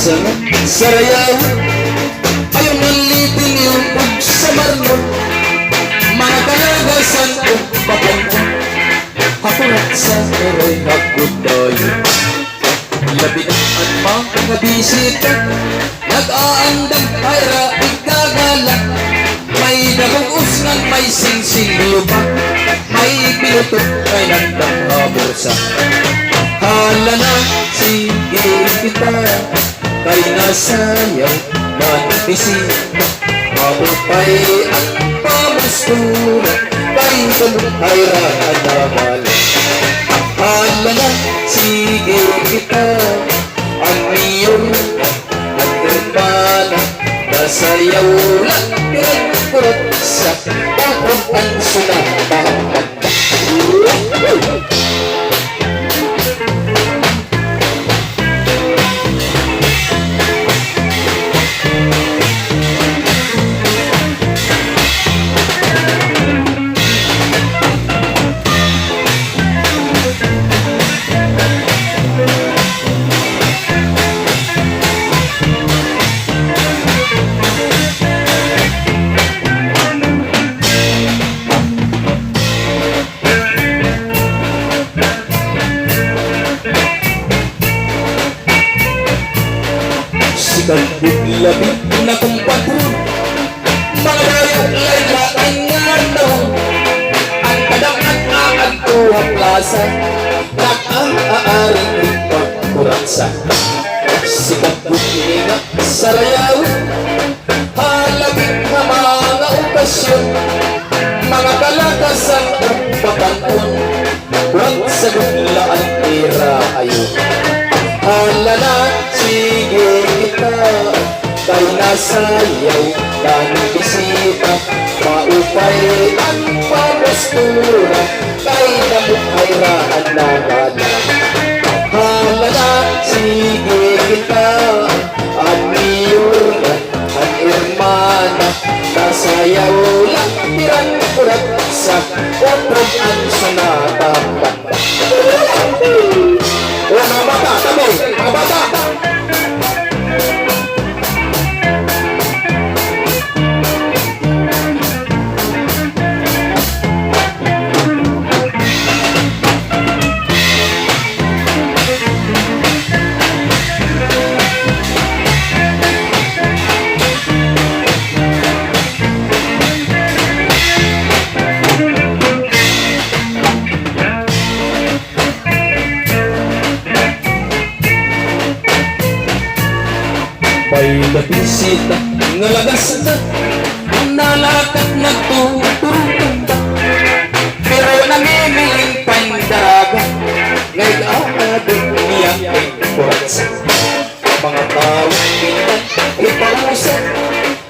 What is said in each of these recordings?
sangat sarayaw ayaw nalitin yung sa marmon mga kalagasan o papanong hakurat sa eroy hakudayo labi at mga bisita nag-aandang hayra ikagala may dagugos ng may singsing lupa may pinutot ay nandang haborsa hala na sige kita kay nasayaw manibisi mabupay ang pamustura kay kalukay rahanawal hala na sige kita ang iyong nagkirmana nasayaw lang pinagkurot sa takong ang sunatahan Labit na kong patron mga dayong laylain nga noon ang kadang nag-aag ko ang plaza nag-aaring ipagkuratsa sikat bukini nga sarayaw halagit na mga okasyon mga kalakasan ang patanon kurat sa gutlaan tira ayo hala na sige kita kay nasayaw ng bisita maupay ang pamustura kay namukhay raan na gana hala na sige kita ang miyura ang irmana nasayaw lang tirang kurat sa otrong ang sunatapan mga bata, tabi, mga bata may napisita nga lagas na nalakat nagtuturunda pero namimiling pandaga ngay kaadot niya ay kurats mga tao kita ipausap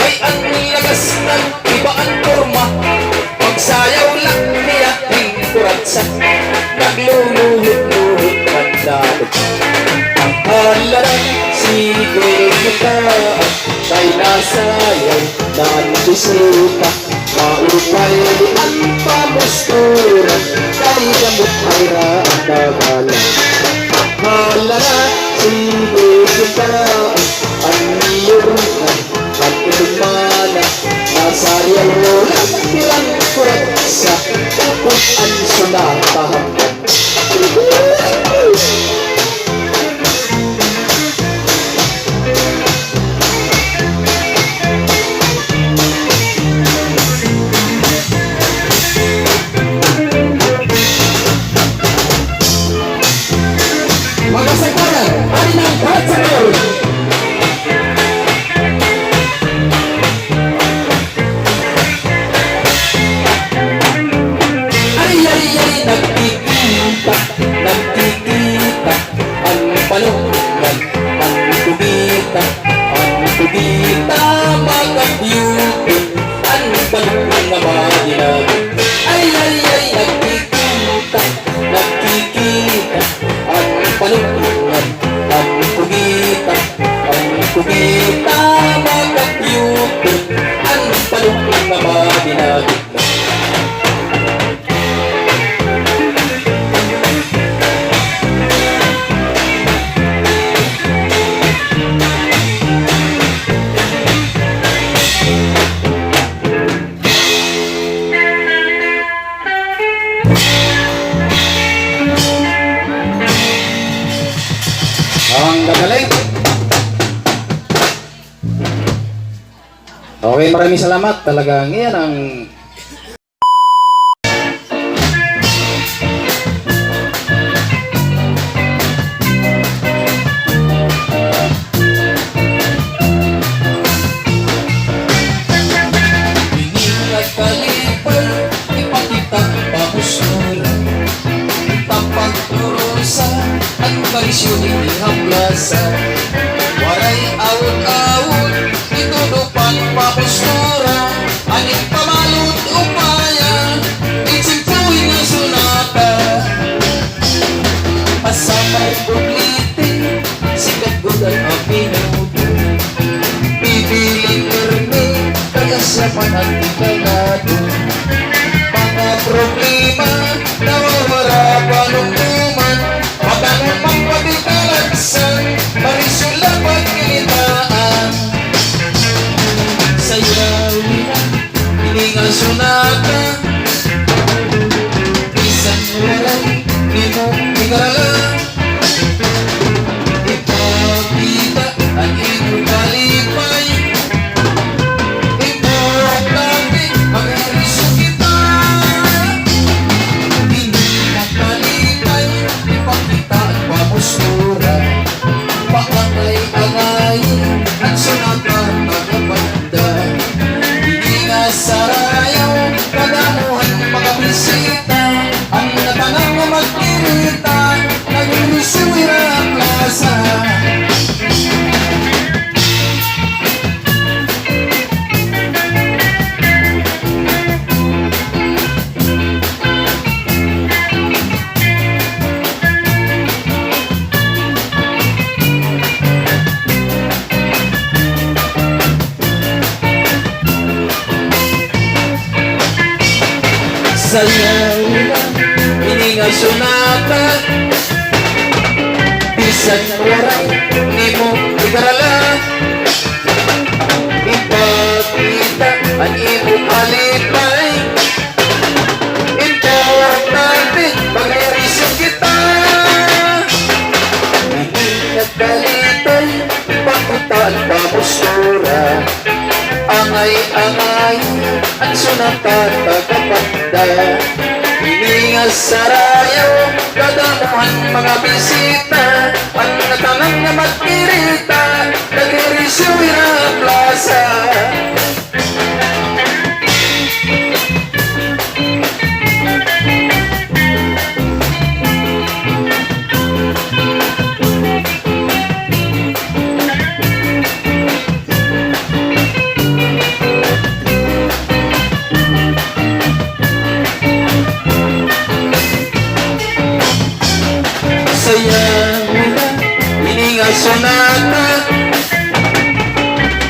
ay ang lagas ng ibaan forma pagsayaw lang niya ay kurats nagluluhit-luhit pandaga ang halaran sige kita kay nasayaw ng bisita maupay ang pamustura kay gamot ay raanawala hala na sige kita ang iyunan at ilumana nasayaw lang bilang kurat sa upos ang sunatahapan Okay, maraming salamat. Talagang yan ang Ingat kalipay, ipakita ang pagusura, tapang turusa, at kalisyon inihablasa. Waray awon-awon, itudupan pagusura, aning pamalot upaya, itsimpuin ang sunata. Asamay bublitin, sikat gudan ang minuto, bibiling karne, kaya siya panagtikalado. Mga problema, nawawala panungkuman, matanong magpatikalagsan, marisula pagkilitaan. Sayaw nila, hiningal sunata, isang waray, di mo ikarala. Ipakita ang iyong kalipay, importante mag-irisyo kita. Hindi makalipay, ipakita ang pamustura, paangay-angay at sunatan magkapanda. Hindi nga sarayaw, kadamuhan mga bisita, ang natanang na magkirita, nag-irisyo ang plaza. Sayaw lang, hiningal sunata, bisan waray, di mo ikarala. Ipakita ang iyong kalipay, importante mag-irisyo kita. Ingat kalipay, ipakita ang pamustura, angay-angay at sunatan pagkapanda. Hiningal sarayaw, kadamuhan mga bisita, ang natanang na magkirita, nag-irisyo ang plaza. Sayaw na, hiningal sunata,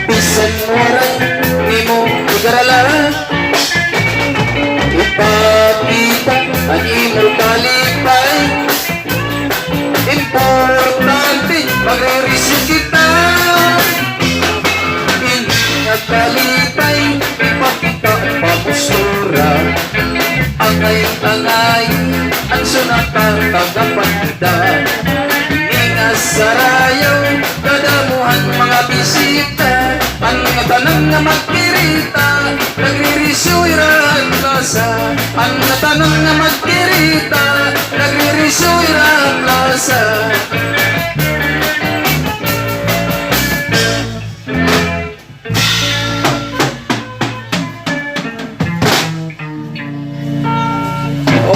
bisan waray, di mo ikarala. Ipakita ang iyong kalipay, importante mag-irisyo kita. Ingat kalipay, ipakita ang pamustura, angay-angay ang sunatan tagapanda. Ingat sarayaw, kadamuhan mga bisita, ang natanang na magkirita, nagririsyo ang plaza. Ang natanang na magkirita, nagririsyo ang plaza.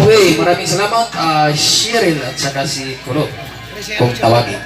Okay, maraming salamat, Cheryl at saka si Kulot kung tawagin.